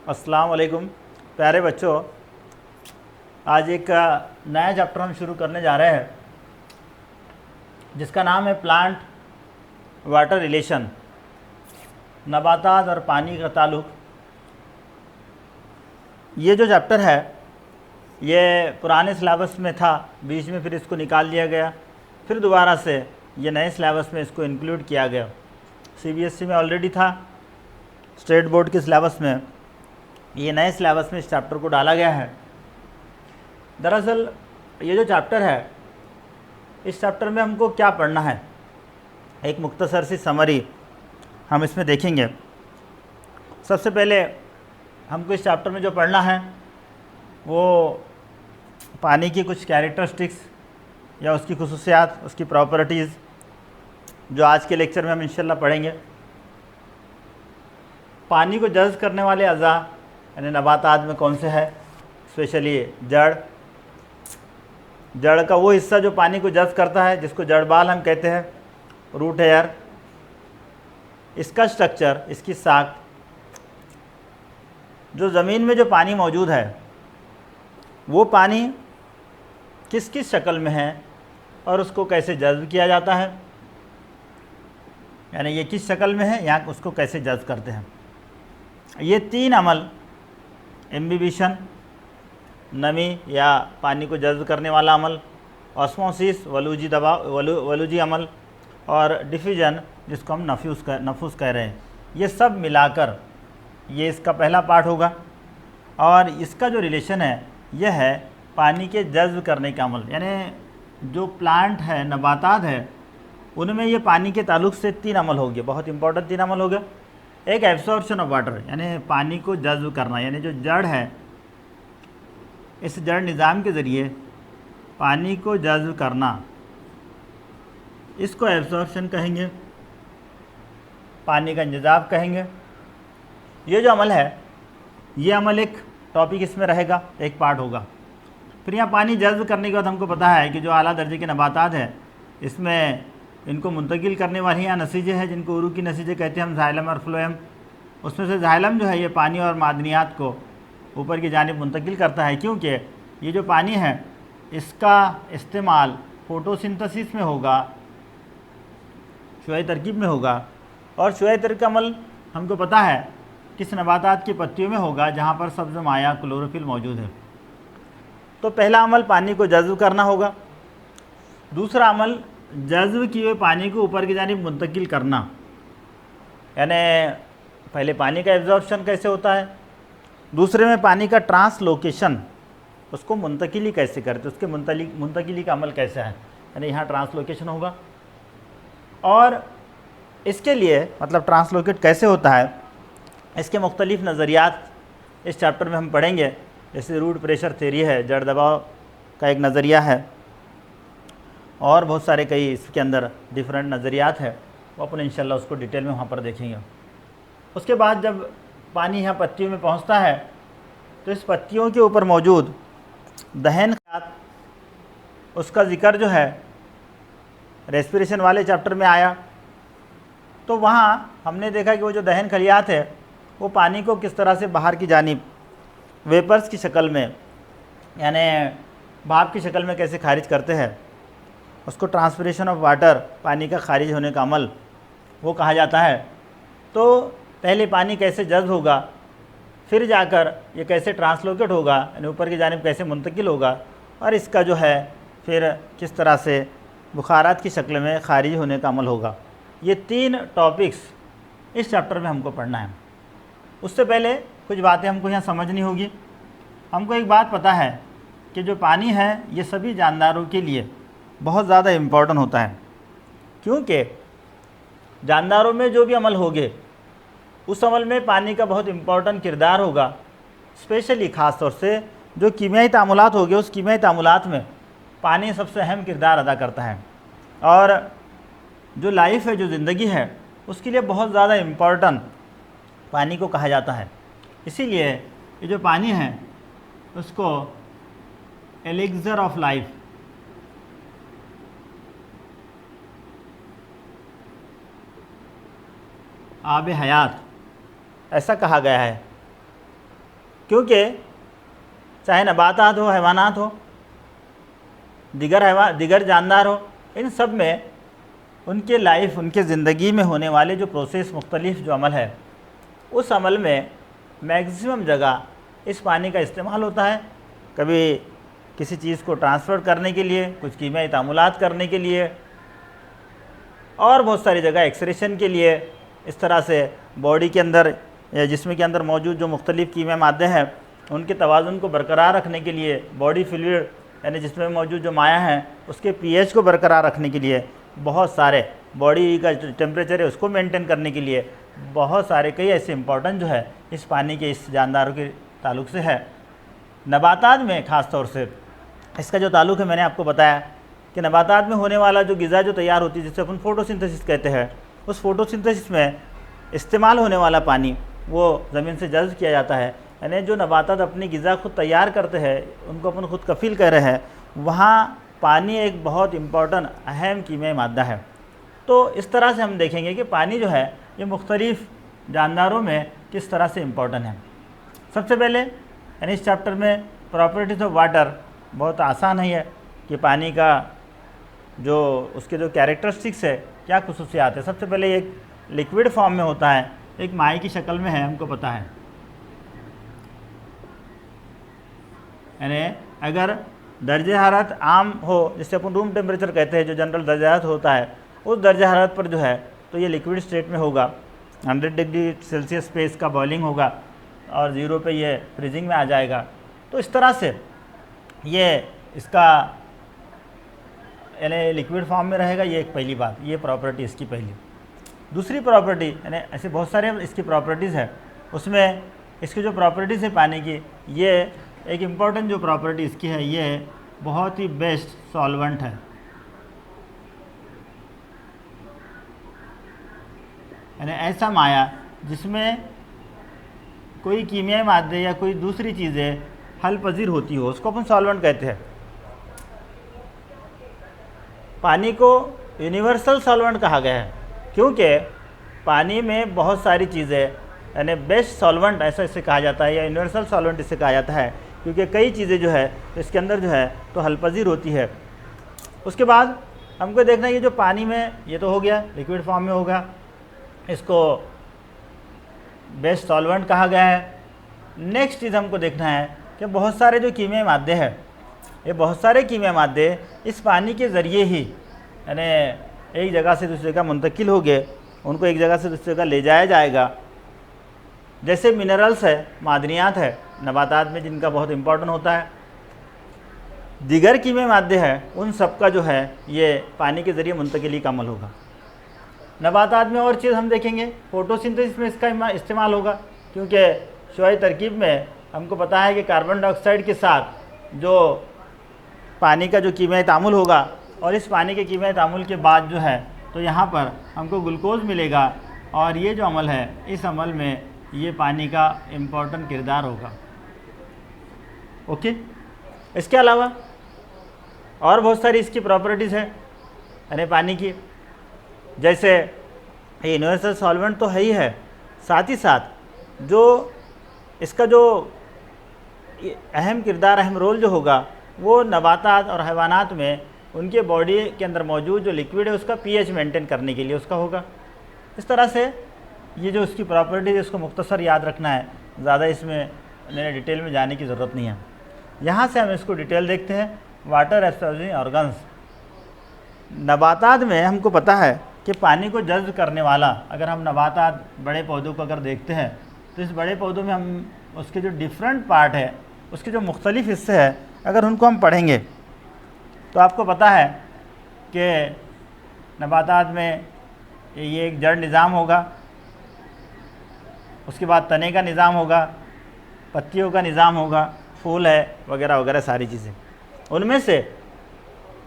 अस्सलाम वालेकुम प्यारे बच्चों। आज एक नया चैप्टर हम शुरू करने जा रहे हैं जिसका नाम है प्लांट वाटर रिलेशन, नबातात और पानी का ताल्लुक़। ये जो चैप्टर है ये पुराने सिलेबस में था, बीच में फिर इसको निकाल दिया गया, फिर दोबारा से ये नए सिलेबस में इसको इंक्लूड किया गया। सीबीएसई में ऑलरेडी था, स्टेट बोर्ड के सिलेबस में ये नए सिलेबस में इस चैप्टर को डाला गया है। दरअसल ये जो चैप्टर है, इस चैप्टर में हमको क्या पढ़ना है, एक मुख्तसर सी समरी हम इसमें देखेंगे। सबसे पहले हमको इस चैप्टर में जो पढ़ना है वो पानी की कुछ कैरेक्टरिस्टिक्स या उसकी खुसूसियात, उसकी प्रॉपर्टीज़, जो आज के लेक्चर में हम इंशाल्लाह पढ़ेंगे। पानी को जज़्ब करने वाले अज़ा यानी नबातात में कौन से है, स्पेशली जड़ का वो हिस्सा जो पानी को जज़्ब करता है, जिसको जड़ बाल हम कहते हैं, रूट हेयर, इसका स्ट्रक्चर, इसकी साख, जो ज़मीन में जो पानी मौजूद है वो पानी किस किस शक्ल में है और उसको कैसे जज़्ब किया जाता है, यानी ये किस शक्ल में है, यहाँ उसको कैसे जज़्ब करते हैं। ये तीन अमल, एम्बिबिशन नमी या पानी को जज़्ब करने वाला अमल, ऑस्मोसिस वलूजी अमल, और डिफ्यूजन जिसको हम नफूस कह रहे हैं, ये सब मिलाकर ये इसका पहला पार्ट होगा। और इसका जो रिलेशन है यह है पानी के जज़्ब करने का अमल, यानी जो प्लांट है, नबातात है, उनमें ये पानी के ताल्लुक़ से तीन अमल हो गए, बहुत इंपॉर्टेंट तीन अमल हो गए। एक एब्सॉर्प्शन ऑफ वाटर, यानी पानी को जज़्ब करना, यानी जो जड़ है, इस जड़ निज़ाम के ज़रिए पानी को जज़्ब करना, इसको एब्सॉर्प्शन कहेंगे, पानी का इंतज़ाब कहेंगे। ये जो अमल है, ये अमल एक टॉपिक इसमें रहेगा, एक पार्ट होगा। फिर यहाँ पानी जज़्ब करने के बाद हमको पता है कि जो आला दर्जे के नबातात हैं, इसमें इनको मुंतकिल करने वाली यहाँ नसीजे हैं, जिनको उरू की नसीजे कहते हैं हम, ज़ाइलम और फ्लोएम। उसमें से ज़ाइलम जो है ये पानी और मादनियात को ऊपर की जानिब मुंतकिल करता है, क्योंकि ये जो पानी है इसका इस्तेमाल फ़ोटोसिंथेसिस में होगा, शुआई तरकीब में होगा। और शुआई तरकीब का अमल हमको पता है किस नबातात की पत्तियों में होगा, जहाँ पर सब्ज़ माया क्लोरोफिल मौजूद है। तो पहला अमल पानी को जज़्ब करना होगा। दूसरा अमल जज़्ब किए हुए पानी को ऊपर की जानिब मुंतकिल करना, यानी पहले पानी का एब्जॉर्प्शन कैसे होता है, दूसरे में पानी का ट्रांसलोकेशन, उसको मुंतकिली कैसे करते, उसके मुंतकिली का अमल कैसे है, यानी यहाँ ट्रांसलोकेशन होगा। और इसके लिए मतलब ट्रांसलोकेट कैसे होता है, इसके मुख्तलिफ नज़रियात इस चैप्टर में हम पढ़ेंगे। जैसे रूट प्रेशर थ्योरी है, जड़ दबाव का एक नज़रिया है, और बहुत सारे कई इसके अंदर डिफरेंट नज़रियात है, वो अपन इंशाल्लाह उसको डिटेल में वहाँ पर देखेंगे। उसके बाद जब पानी यहाँ पत्तियों में पहुँचता है तो इस पत्तियों के ऊपर मौजूद दहन खयात, उसका ज़िक्र जो है रेस्पिरेशन वाले चैप्टर में आया। तो वहाँ हमने देखा कि वो जो दहन खलियात है वो पानी को किस तरह से बाहर की जानिब वेपर्स की शक्ल में, यानी भाप की शक्ल में कैसे खारिज करते हैं, उसको ट्रांसपिरेशन ऑफ वाटर, पानी का खारिज होने का अमल वो कहा जाता है। तो पहले पानी कैसे जज़्ब होगा, फिर जाकर ये कैसे ट्रांसलोकेट होगा, यानी ऊपर की जानिब कैसे मुंतकिल होगा, और इसका जो है फिर किस तरह से बुखारात की शक्ल में खारिज होने का अमल होगा। ये तीन टॉपिक्स इस चैप्टर में हमको पढ़ना है। उससे पहले कुछ बातें हमको यहाँ समझनी होगी। हमको एक बात पता है कि जो पानी है ये सभी जानदारों के लिए बहुत ज़्यादा इम्पोर्टेंट होता है, क्योंकि जानदारों में जो भी अमल होंगे उस अमल में पानी का बहुत इम्पोर्टेंट किरदार होगा। स्पेशली ख़ास तौर से जो कीमियाई तामुलात होंगे, उस कीमियाई तामुलात में पानी सबसे अहम किरदार अदा करता है, और जो लाइफ है, जो ज़िंदगी है, उसके लिए बहुत ज़्यादा इम्पोर्टेंट पानी को कहा जाता है। इसीलिए ये जो पानी है उसको एलिक्सर ऑफ लाइफ, आब हयात ऐसा कहा गया है। क्योंकि चाहे नबातात हो, हैवानात हो, दिगर जानदार हो, इन सब में उनके लाइफ, उनके ज़िंदगी में होने वाले जो प्रोसेस, मुख्तलिफ जो अमल है, उस अमल में मैक्सिमम जगह इस पानी का इस्तेमाल होता है। कभी किसी चीज़ को ट्रांसफ़र करने के लिए, कुछ कीमियाई तामुलात करने के लिए, और बहुत सारी जगह एक्सक्रीशन के लिए। इस तरह से बॉडी के अंदर या जिस्म के अंदर मौजूद जो मुख्तलिफ़ कीमियाई मादे हैं उनके तवाज़ुन को बरकरार रखने के लिए, बॉडी फ्लूइड यानी जिसमें मौजूद जो माया है उसके पीएच को बरकरार रखने के लिए, बहुत सारे बॉडी का जो टेम्परेचर है उसको मेंटेन करने के लिए, बहुत सारे कई ऐसे इंपॉर्टेंट जो है इस पानी के, इस जानदारों के ताल्लुक़ से है। नबातात में ख़ास तौर से इसका जो ताल्लुक़ है, मैंने आपको बताया कि नबातात में होने वाला जो ग़िज़ा जो तैयार होती है जिसे अपन फ़ोटोसिंथेसिस कहते हैं, उस फ़ोटोसिंथेसिस में इस्तेमाल होने वाला पानी वो ज़मीन से जज़्ब किया जाता है। यानी जो नबातात अपनी ग़िज़ा खुद तैयार करते हैं, उनको अपन खुद कफ़ील कह रहे हैं, वहाँ पानी एक बहुत इम्पॉर्टेंट अहम कीमियाई मादा है। तो इस तरह से हम देखेंगे कि पानी जो है ये मुख्तलिफ़ जानदारों में किस तरह से इम्पॉर्टेंट है। सबसे पहले यानी इस चैप्टर में प्रॉपर्टीज़ ऑफ वाटर बहुत आसान है कि पानी का जो उसके जो कैरेक्टरिस्टिक्स है, क्या खुसूसियात है। सबसे पहले एक लिक्विड फॉर्म में होता है, एक माई की शक्ल में है, हमको पता है। यानी अगर दर्जे हरारत आम हो, जिससे अपन रूम टेम्परेचर कहते हैं, जो जनरल दर्जा हरारत होता है, उस दर्जा हरारत पर जो है तो ये लिक्विड स्टेट में होगा। 100 डिग्री सेल्सियस पे इसका बॉइलिंग होगा और 0 पे ये फ्रीजिंग में आ जाएगा। तो इस तरह से ये इसका यानी लिक्विड फॉर्म में रहेगा। ये एक पहली बात, ये प्रॉपर्टी इसकी पहली। दूसरी प्रॉपर्टी यानी ऐसे बहुत सारे इसकी प्रॉपर्टीज़ है, उसमें इसकी जो प्रॉपर्टीज़ है पानी की, ये एक इम्पॉर्टेंट जो प्रॉपर्टी इसकी है, ये बहुत ही बेस्ट सॉल्वेंट है। यानी ऐसा माया जिसमें कोई कीमियाई मादे या कोई दूसरी चीज़ें हल पजीर होती हो, उसको अपन सॉल्वेंट कहते हैं। पानी को यूनिवर्सल सॉल्वेंट कहा गया है क्योंकि पानी में बहुत सारी चीज़ें, यानी बेस्ट सॉल्वेंट ऐसा इसे कहा जाता है, या यूनिवर्सल सॉल्वेंट इसे कहा जाता है, क्योंकि कई चीज़ें जो है इसके अंदर जो है तो हल पजीर होती है। उसके बाद हमको देखना है, ये जो पानी में, ये तो हो गया लिक्विड फॉर्म में होगा, इसको बेस्ट सॉल्वेंट कहा गया है। नेक्स्ट चीज़ हमको देखना है कि बहुत सारे जो कीमियाई मादे हैं, ये बहुत सारे कीमियाई मादे इस पानी के ज़रिए ही यानी एक जगह से दूसरी जगह मुंतकिल हो गए, उनको एक जगह से दूसरी जगह ले जाया जाएगा। जैसे मिनरल्स है, मादनियात है नबातात में, जिनका बहुत इम्पोर्टेंट होता है। दिगर कीमियाई मादे हैं, उन सब का जो है ये पानी के ज़रिए मुंतकिली का अमल होगा। नबातात में और चीज़ हम देखेंगे, फोटोसिंथेसिस में इसका इस्तेमाल होगा, क्योंकि शुआई तरकीब में हमको पता है कि कार्बन डाइऑक्साइड के साथ जो पानी का जो कीमियाई तामुल होगा, और इस पानी के कीमियाई तामुल के बाद जो है तो यहाँ पर हमको ग्लूकोज मिलेगा, और ये जो अमल है, इस अमल में ये पानी का इम्पोर्टेंट किरदार होगा। ओके, इसके अलावा और बहुत सारी इसकी प्रॉपर्टीज़ है यानी पानी की, जैसे यूनिवर्सल सॉल्वेंट तो है ही है, साथ ही साथ जो इसका जो अहम किरदार, अहम रोल जो होगा, वो नबातात और हैवानात में उनके बॉडी के अंदर मौजूद जो लिक्विड है उसका पीएच मेंटेन करने के लिए उसका होगा। इस तरह से ये जो उसकी प्रॉपर्टीज है उसको मुख्तसर याद रखना है, ज़्यादा इसमें मैंने डिटेल में जाने की ज़रूरत नहीं है। यहाँ से हम इसको डिटेल देखते हैं। वाटर एब्सॉर्बिंग ऑर्गन्स, नबातात में हमको पता है कि पानी को जज्ब करने वाला, अगर हम नबातात बड़े पौधों को अगर देखते हैं तो इस बड़े पौधों में हम उसके जो डिफरेंट पार्ट है, उसके जो मुख्तलिफ़ हिस्से हैं, अगर उनको हम पढ़ेंगे तो आपको पता है कि नबातात में ये एक जड़ निज़ाम होगा, उसके बाद तने का निज़ाम होगा, पत्तियों का निज़ाम होगा, फूल है वगैरह वगैरह सारी चीज़ें। उनमें से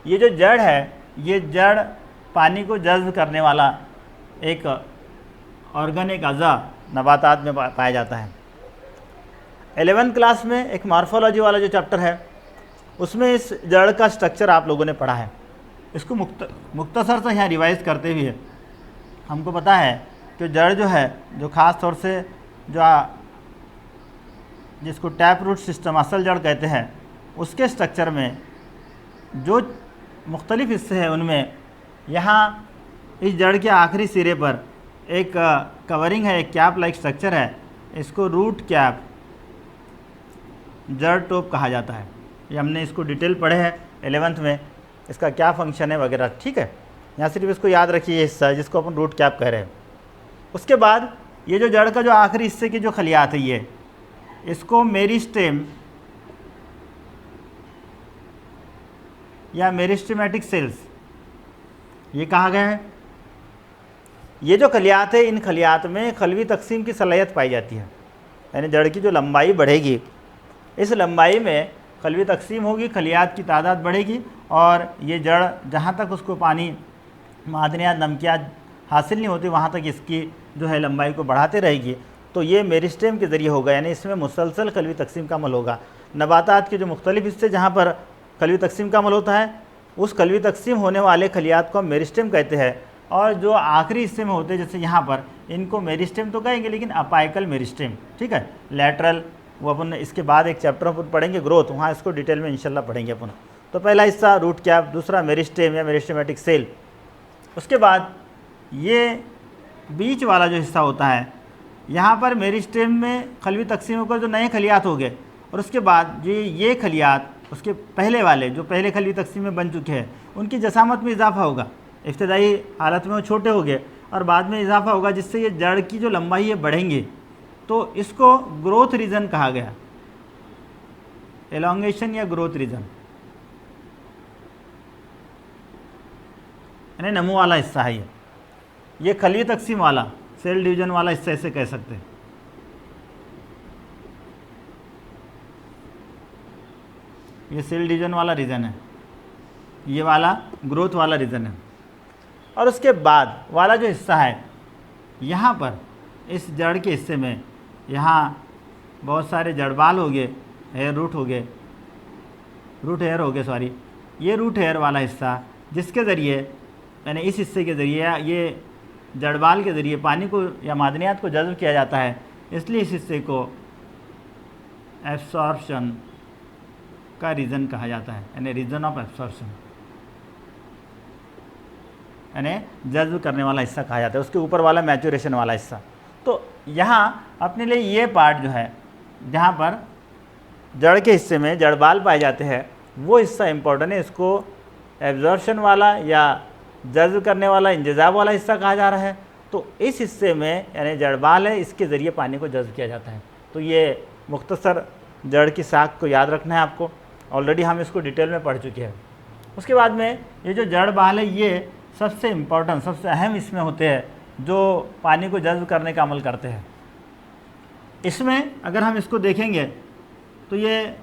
ये जो जड़ है, ये जड़ पानी को जज्ब करने वाला एक ऑर्गन, एक अज़ा नबातात में पाया जाता है। 11th क्लास में एक मॉर्फोलॉजी वाला जो चैप्टर है उसमें इस जड़ का स्ट्रक्चर आप लोगों ने पढ़ा है। इसको मुख्तसर से यहाँ रिवाइज़ करते हुए हमको पता है कि जड़ जो है, जो ख़ास तौर से जो जिसको टैप रूट सिस्टम असल जड़ कहते हैं, उसके स्ट्रक्चर में जो मुख्तलिफ हिस्से हैं उनमें यहाँ इस जड़ के आखिरी सिरे पर एक कवरिंग है, एक कैप लाइक स्ट्रक्चर है, इसको रूट कैप जड़ टोप कहा जाता है। ये हमने इसको डिटेल पढ़े हैं 11th में, इसका क्या फंक्शन है वगैरह, ठीक है। यहाँ सिर्फ इसको याद रखिए, हिस्सा जिसको अपन रूट कैप कह रहे हैं। उसके बाद ये जो जड़ का जो आखिरी हिस्से की जो खलियात है, ये इसको मेरिस्टेम या मेरिस्टेमेटिक सेल्स ये कहा गया है। ये जो खलियात है, इन खलियात में खलवी तकसीम की सलाहियत पाई जाती है, यानी जड़ की जो लंबाई बढ़ेगी, इस लंबाई में खलवी तकसीम होगी, खलियात की तादाद बढ़ेगी और ये जड़ जहाँ तक उसको पानी, मादनियात, नमकियात हासिल नहीं होती वहाँ तक इसकी जो है लंबाई को बढ़ाते रहेगी। तो ये मेरिस्टेम के ज़रिए होगा, यानी इसमें मुसलसल खलवी तकसीम का अमल होगा। नबातात के जो मुख्तलिफ हिस्से जहाँ पर खलवी तकसीम का अमल होता है, उस खलवी तकसीम होने वाले खलियात को हम मेरिस्टेम कहते हैं, और जो आखिरी हिस्से में होते हैं जैसे यहाँ पर, इनको मेरिस्टेम तो कहेंगे लेकिन अपाइकल मेरिस्टेम, ठीक है। लैटरल वो अपन इसके बाद एक चैप्टर अपन पढ़ेंगे ग्रोथ, वहाँ इसको डिटेल में इंशाल्लाह पढ़ेंगे अपन। तो पहला हिस्सा रूट कैप, दूसरा मेरिस्टेम या मेरिस्टेमेटिक सेल। उसके बाद ये बीच वाला जो हिस्सा होता है, यहाँ पर मेरिस्टेम में खलवी तकसीम होकर जो नए खलियात हो गए, और उसके बाद जो ये खलियात उसके पहले वाले जो पहले खलवी तकसीम में बन चुके हैं, उनकी जसामत में इजाफा होगा। इब्तदाई हालत में वो छोटे हो गए और बाद में इजाफा होगा, जिससे ये जड़ की जो लंबाई है बढ़ेंगी। तो इसको ग्रोथ रीजन कहा गया, एलोंगेशन या ग्रोथ रीजन, यानी नमू वाला हिस्सा है ये खलवी तकसीम वाला, सेल डिवीजन वाला हिस्सा इसे कह सकते हैं। ये सेल डिवीजन वाला रीजन है, ये वाला ग्रोथ वाला रीजन है। और उसके बाद वाला जो हिस्सा है, यहाँ पर इस जड़ के हिस्से में यहाँ बहुत सारे जड़बाल हो गए, हेयर रूट हो गए, रूट हेयर हो गए, सॉरी, ये रूट हेयर वाला हिस्सा, जिसके ज़रिए यानी इस हिस्से के ज़रिए, ये जड़बाल के ज़रिए पानी को या मादनियात को जज़्ब किया जाता है, इसलिए इस हिस्से को एब्सॉर्प्शन का रीजन कहा जाता है, यानी रीजन ऑफ एब्सॉर्प्शन, यानी जज्ब करने वाला हिस्सा कहा जाता है। उसके ऊपर वाला मैचुरेशन वाला हिस्सा। तो यहाँ अपने लिए ये पार्ट जो है, जहाँ पर जड़ के हिस्से में जड़बाल पाए जाते हैं, वो हिस्सा इम्पोर्टेंट है। इसको एब्जॉर्प्शन वाला या जज्ब करने वाला, इंजज़ाब वाला हिस्सा कहा जा रहा है। तो इस हिस्से में यानी जड़बाल है, इसके ज़रिए पानी को जज्ब किया जाता है। तो ये मुख्तसर जड़ की साख को याद रखना है आपको, ऑलरेडी हम इसको डिटेल में पढ़ चुके हैं। उसके बाद में ये जो जड़बाल है, ये सबसे इम्पोर्टेंट, सबसे अहम इसमें होते हैं जो पानी को जज्ब करने का अमल करते हैं। इसमें अगर हम इसको देखेंगे तो ये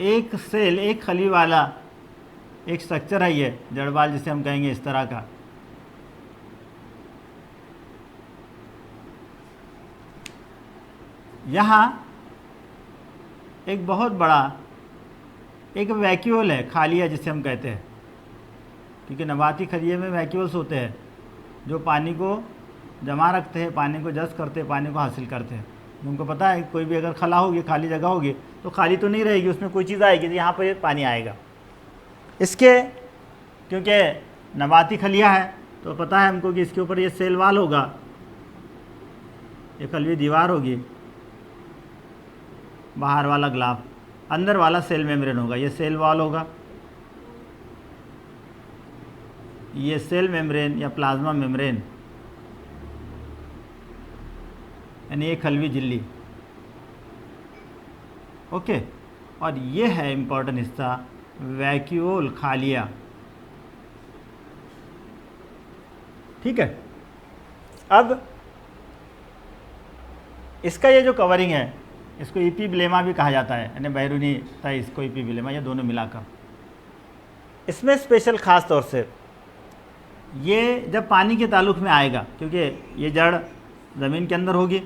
एक सेल, एक खली वाला एक स्ट्रक्चर है, ये जड़बाल जिसे हम कहेंगे इस तरह का। यहाँ एक बहुत बड़ा एक वैक्यूल है, खालिया जिसे हम कहते हैं, क्योंकि नबाती खलिए में वैक्यूल्स होते हैं जो पानी को जमा रखते हैं, पानी को जज़्ब करते हैं, पानी को हासिल करते हैं। उनको पता है कोई भी अगर खला होगी, खाली जगह होगी, तो खाली तो नहीं रहेगी, उसमें कोई चीज़ आएगी, तो यहाँ पर पानी आएगा। इसके क्योंकि नबाती खलिया है तो पता है हमको कि इसके ऊपर ये सेल वाल होगा, ये खलवी दीवार होगी, बाहर वाला ग्लाफ, अंदर वाला सेल मेम्ब्रेन होगा, ये सेल वॉल होगा, ये सेल मेम्ब्रेन या प्लाज्मा मेम्ब्रेन, यानी ये खलवी झिल्ली, ओके। और ये है इम्पोर्टेंट हिस्सा वैक्यूल खालिया, ठीक है। अब इसका ये जो कवरिंग है, इसको इपीब्लेमा भी कहा जाता है, यानी बैरूनी था, इसको इपीब्लेमा, ये दोनों मिलाकर। इसमें स्पेशल ख़ास तौर से ये जब पानी के ताल्लुक़ में आएगा, क्योंकि ये जड़ ज़मीन के अंदर होगी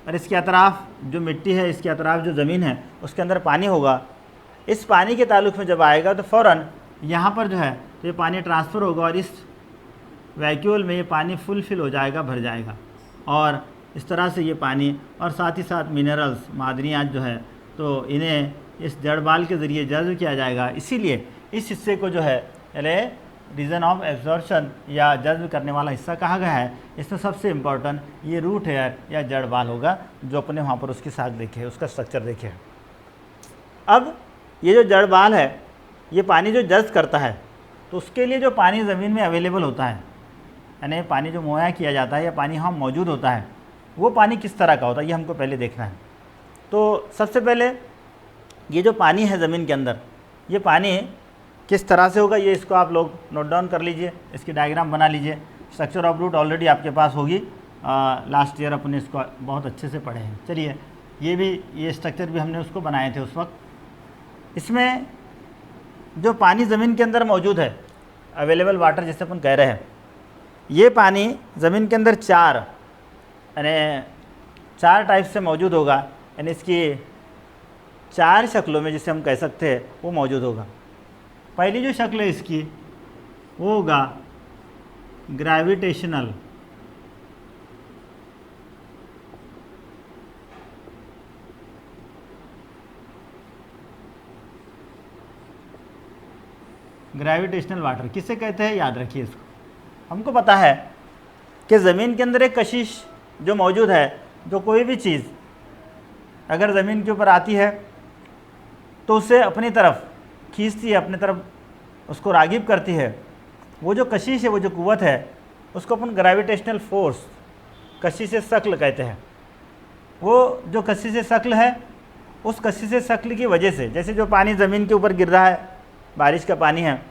और इसके अतराफ़ जो मिट्टी है, इसके अतराफ़ जो ज़मीन है, उसके अंदर पानी होगा। इस पानी के ताल्लुक़ में जब आएगा तो फ़ौरन यहाँ पर जो है तो ये पानी ट्रांसफ़र होगा और इस वैक्यूल में ये पानी फुलफिल हो जाएगा, भर जाएगा, और इस तरह से ये पानी और साथ ही साथ मिनरल्स, मादनियात जो है तो इन्हें इस जड़ बाल के ज़रिए जज्ब किया जाएगा। इसीलिए इस हिस्से को जो है यानी रीजन ऑफ एब्जॉर्प्शन या जज्ब करने वाला हिस्सा कहा गया है। इसमें सबसे इम्पोर्टेंट ये रूट हेयर या जड़ बाल होगा, जो अपने वहाँ पर उसकी साख देखे, उसका स्ट्रक्चर देखे। अब ये जो जड़ बाल है ये पानी जो जज्ब करता है, तो उसके लिए जो पानी ज़मीन में अवेलेबल होता है, यानी पानी जो मुहैया किया जाता है या पानी यहाँ मौजूद होता है, वो पानी किस तरह का होता है ये हमको पहले देखना है। तो सबसे पहले ये जो पानी है ज़मीन के अंदर, ये पानी किस तरह से होगा, ये इसको आप लोग नोट डाउन कर लीजिए, इसकी डायग्राम बना लीजिए। स्ट्रक्चर ऑफ रूट ऑलरेडी आपके पास होगी, लास्ट ईयर अपने इसको बहुत अच्छे से पढ़े हैं। चलिए ये स्ट्रक्चर भी हमने उसको बनाए थे उस वक्त। इसमें जो पानी ज़मीन के अंदर मौजूद है, अवेलेबल वाटर जिसे अपन कह रहे हैं, ये पानी ज़मीन के अंदर चार टाइप से मौजूद होगा, यानी इसकी 4 शक्लों में जिसे हम कह सकते हैं वो मौजूद होगा। पहली जो शक्ल है इसकी वो होगा ग्रेविटेशनल, वाटर किसे कहते हैं, याद रखिए इसको। हमको पता है कि ज़मीन के अंदर एक कशिश जो मौजूद है, जो कोई भी चीज़ अगर ज़मीन के ऊपर आती है तो उसे अपनी तरफ खींचती है, अपनी तरफ उसको राग़िब करती है। वो जो कशिश है, वो जो कुव्वत है, उसको अपन ग्रेविटेशनल फोर्स, कशिश शक्ल कहते हैं। वो जो कशिश शक्ल है, उस कशिश शक्ल की वजह से, जैसे जो पानी ज़मीन के ऊपर गिर रहा है, बारिश का पानी है,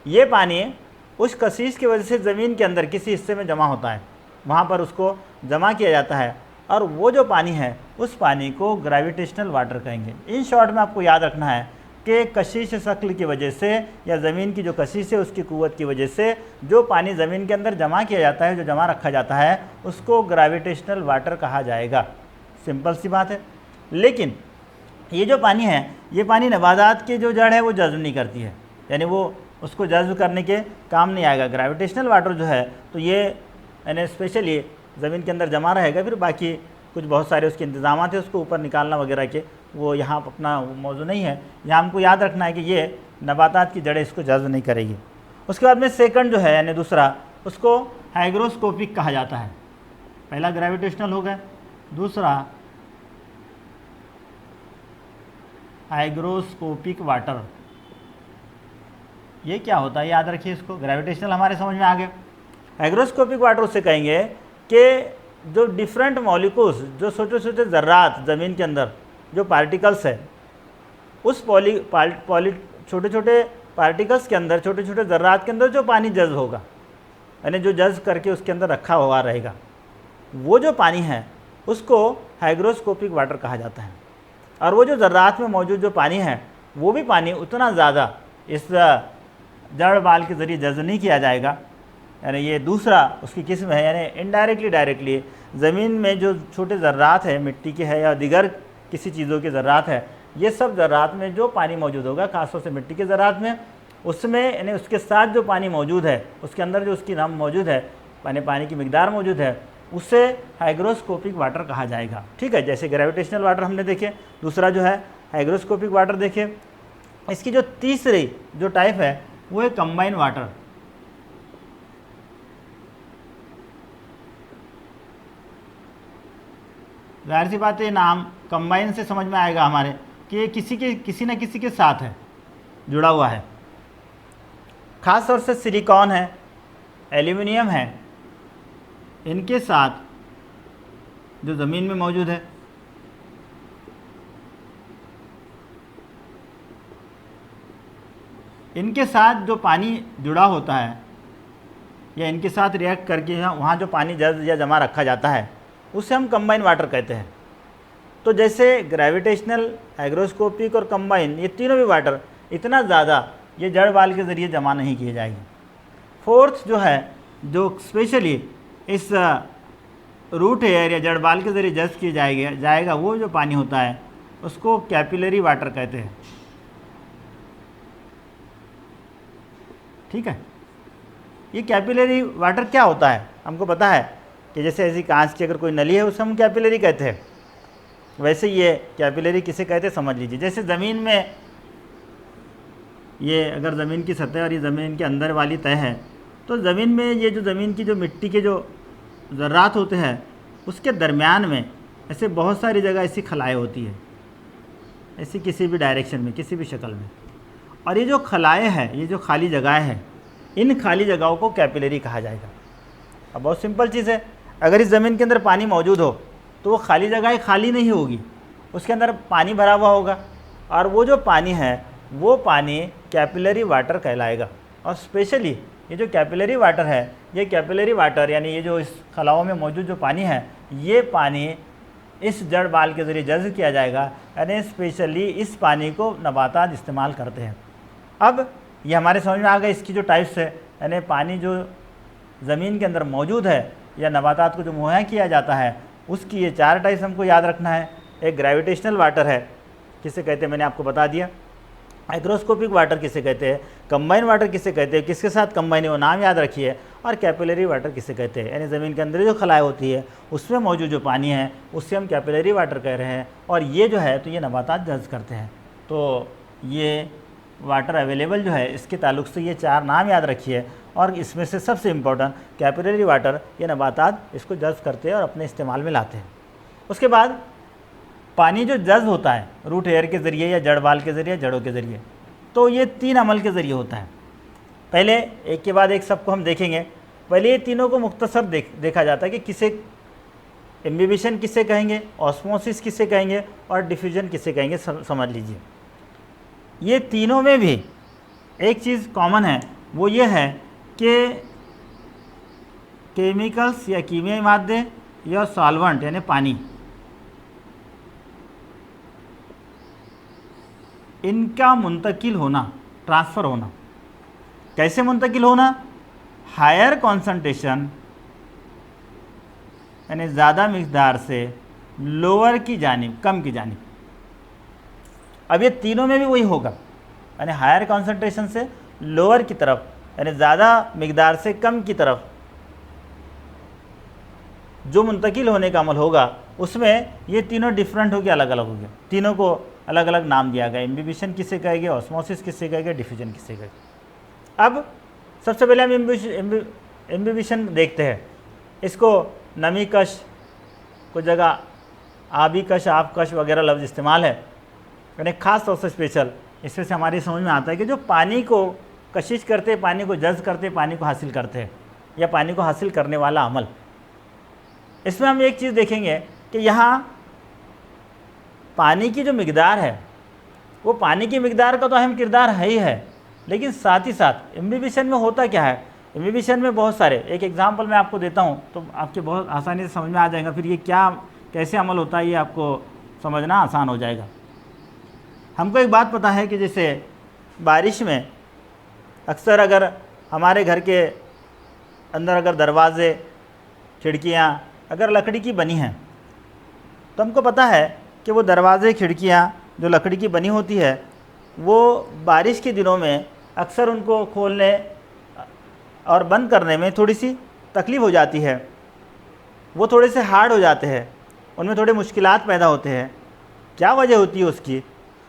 ये पानी उस कशिश की वजह से ज़मीन के अंदर किसी हिस्से में जमा होता है, वहाँ पर उसको जमा किया जाता है, और वो जो पानी है उस पानी को ग्रेविटेशनल वाटर कहेंगे। इन शॉर्ट में आपको याद रखना है कि कशिश शक्ल की वजह से या ज़मीन की जो कशिश है उसकी कुव्वत की वजह से जो पानी ज़मीन के अंदर जमा किया जाता है, जो जमा रखा जाता है, उसको ग्रेविटेशनल वाटर कहा जाएगा। सिंपल सी बात है। लेकिन ये जो पानी है, ये पानी नबातात की जो जड़ है वो जज्ब नहीं करती है, यानी वो उसको जज्ब करने के काम नहीं आएगा। ग्रेविटेशनल वाटर जो है तो ये यानी स्पेशली ज़मीन के अंदर जमा रहेगा, फिर बाकी कुछ बहुत सारे उसके इंतजाम है उसको ऊपर निकालना वगैरह के, वो यहाँ अपना मौजूद नहीं है। यहाँ हमको याद रखना है कि ये नबातात की जड़ें इसको जज्ब नहीं करेगी। उसके बाद में सेकंड जो है यानी दूसरा, उसको हाइग्रोस्कोपिक कहा जाता है। पहला ग्रेविटेशनल हो गया, दूसरा हाइग्रोस्कोपिक वाटर। ये क्या होता है याद रखिए इसको। ग्रेविटेशनल हमारे समझ में आ गया। हाइग्रोस्कोपिक वाटर उससे कहेंगे कि जो डिफरेंट मॉलिक्यूल्स, जो छोटे छोटे ज़र्रात ज़मीन के अंदर जो पार्टिकल्स है, उस छोटे छोटे पार्टिकल्स के अंदर, छोटे छोटे ज़र्रात के अंदर जो पानी जज्ब होगा, यानी जो जज्ब करके उसके अंदर रखा हुआ रहेगा, वो जो पानी है उसको हाइग्रोस्कोपिक वाटर कहा जाता है। और वो जो ज़र्रात में मौजूद जो पानी है, वो भी पानी उतना ज़्यादा इस जड़ बाल के ज़रिए जज्ब नहीं किया जाएगा, यानी ये दूसरा उसकी किस्म है। यानी इनडायरेक्टली डायरेक्टली ज़मीन में जो छोटे ज़र्रात है, मिट्टी के है या दिगर किसी चीज़ों के ज़र्रात है, ये सब ज़र्रात में जो पानी मौजूद होगा, खासतौर से मिट्टी के ज़र्रात में, उसमें यानी उसके साथ जो पानी मौजूद है, उसके अंदर जो उसकी नम मौजूद है, पानी की मिकदार मौजूद है, उसे हाइग्रोस्कोपिक वाटर कहा जाएगा। ठीक है, जैसे ग्रेविटेशनल वाटर हमने देखे, दूसरा जो है हाइग्रोस्कोपिक वाटर देखे। इसकी जो तीसरी जो टाइप है वो है कंबाइन वाटर। जाहिर सी बात है, नाम कंबाइन से समझ में आएगा हमारे कि ये किसी न किसी के साथ है, जुड़ा हुआ है। ख़ास तौर से सिलिकॉन है, एल्यूमिनियम है, इनके साथ जो ज़मीन में मौजूद है, इनके साथ जो पानी जुड़ा होता है या इनके साथ रिएक्ट करके वहाँ जो पानी जज्ब या जमा रखा जाता है, उसे हम कंबाइन वाटर कहते हैं। तो जैसे ग्रेविटेशनल, हाइग्रोस्कोपिक और कंबाइन, ये तीनों भी वाटर इतना ज़्यादा ये जड़ बाल के ज़रिए जमा नहीं किए जाएंगे। फोर्थ जो है, जो स्पेशली इस रूट हेयर या जड़ बाल के ज़रिए जज्ब किए जाएगा, वो जो पानी होता है उसको कैपिलरी वाटर कहते हैं। ठीक है, ये कैपिलरी वाटर क्या होता है हमको पता है कि जैसे ऐसी कांच की अगर कोई नली है उसे हम कैपिलरी कहते हैं। वैसे ये कैपिलरी किसे कहते हैं समझ लीजिए। जैसे ज़मीन में, ये अगर ज़मीन की सतह और ये ज़मीन के अंदर वाली तह है, तो ज़मीन में ये जो ज़मीन की जो मिट्टी के जो ज़र्रात होते हैं उसके दरमियान में ऐसे बहुत सारी जगह ऐसी खलाएँ होती है, ऐसी किसी भी डायरेक्शन में, किसी भी शक्ल में। और ये जो खलाएँ हैं, ये जो खाली जगहें हैं, इन खाली जगहों को कैपिलरी कहा जाएगा। अब बहुत सिंपल चीज़ है, अगर इस ज़मीन के अंदर पानी मौजूद हो तो वो खाली जगह खाली नहीं होगी, उसके अंदर पानी भरा हुआ होगा, और वो जो पानी है वो पानी कैपिलरी वाटर कहलाएगा। और स्पेशली ये जो कैपिलरी वाटर है, ये कैपिलरी वाटर यानी ये जो इस खलाओं में मौजूद जो पानी है, ये पानी इस जड़ बाल के ज़रिए जज़्ब किया जाएगा, यानी स्पेशली इस पानी को नबातात इस्तेमाल करते हैं। अब ये हमारे समझ में आ गया इसकी जो टाइप्स है, यानी पानी जो ज़मीन के अंदर मौजूद है या नबातात को जो मुहैया किया जाता है, उसकी ये 4 टाइप्स हमको याद रखना है। एक ग्रेविटेशनल वाटर है, किसे कहते हैं मैंने आपको बता दिया। हाइग्रोस्कोपिक वाटर किसे कहते हैं, कंबाइन वाटर किसे कहते हैं, किसके साथ कंबाइन है वो नाम याद रखिए, और कैपिलरी वाटर किसे कहते हैं, यानी ज़मीन के अंदर जो खलाएँ होती है उसमें मौजूद जो पानी है उससे हम कैपिलरी वाटर कह रहे हैं। और ये जो है तो ये नबातात जज़्ब करते हैं। तो ये वाटर अवेलेबल जो है इसके ताल्लुक से ये 4 नाम याद रखिए, और इसमें से सबसे इम्पोर्टेंट कैपिलरी वाटर, ये नबातात इसको जज़्ब करते हैं और अपने इस्तेमाल में लाते हैं। उसके बाद पानी जो जज़्ब होता है रूट एयर के ज़रिए या जड़ बाल के ज़रिए, जड़ों के ज़रिए, तो ये 3 अमल के ज़रिए होता है। पहले एक के बाद एक सबको हम देखेंगे। पहले ये तीनों को मुख्तसर देखा जाता है कि किसे इम्बिबिशन किसे कहेंगे, ऑस्मोसिस किसे कहेंगे और डिफ्यूजन किसे कहेंगे, समझ लीजिए। ये तीनों में भी एक चीज़ कॉमन है, वो ये है कि केमिकल्स या कीमियाई मादे या सॉल्वेंट यानी पानी, इनका मुंतकिल होना, ट्रांसफ़र होना। कैसे मुंतकिल होना? हायर कॉन्सेंट्रेशन यानी ज़्यादा मिक़दार से लोअर की जानिब, कम की जानिब। अब ये तीनों में भी वही होगा, यानी हायर कॉन्सेंट्रेशन से लोअर की तरफ, यानी ज़्यादा मिक़दार से कम की तरफ जो मुंतकिल होने का अमल होगा, उसमें ये तीनों डिफरेंट हो गया, अलग अलग हो गया। तीनों को अलग अलग नाम दिया गया। इम्बिबिशन किसे कहेंगे, ऑस्मोसिस किसे कहेंगे, डिफ्यूजन किसे कहेंगे। अब सबसे पहले हम इम्बिबिशन देखते हैं। इसको नमी कश, कुछ जगह आबी कश, आप कश वगैरह लफ्ज़ इस्तेमाल है, यानी ख़ास तौर से स्पेशल। इसमें से हमारी समझ में आता है कि जो पानी को कशिश करते, पानी को जज़्ब करते, पानी को हासिल करते हैं, या पानी को हासिल करने वाला अमल। इसमें हम एक चीज़ देखेंगे कि यहाँ पानी की जो मिक़दार है, वो पानी की मिक़दार का तो अहम किरदार है ही है, लेकिन साथ ही साथ इम्बिबिशन में होता क्या है। इम्बिबिशन में बहुत सारे, एक एग्जांपल मैं आपको देता हूँ तो आपके बहुत आसानी से समझ में आ जाएगा, फिर ये क्या कैसे अमल होता है ये आपको समझना आसान हो जाएगा। हमको एक बात पता है कि जैसे बारिश में अक्सर अगर हमारे घर के अंदर अगर दरवाज़े, खिड़कियाँ अगर लकड़ी की बनी हैं, तो हमको पता है कि वो दरवाज़े, खिड़कियाँ जो लकड़ी की बनी होती है, वो बारिश के दिनों में अक्सर उनको खोलने और बंद करने में थोड़ी सी तकलीफ़ हो जाती है। वो थोड़े से हार्ड हो जाते हैं, उनमें थोड़े मुश्किलात पैदा होते हैं। क्या वजह होती है उसकी?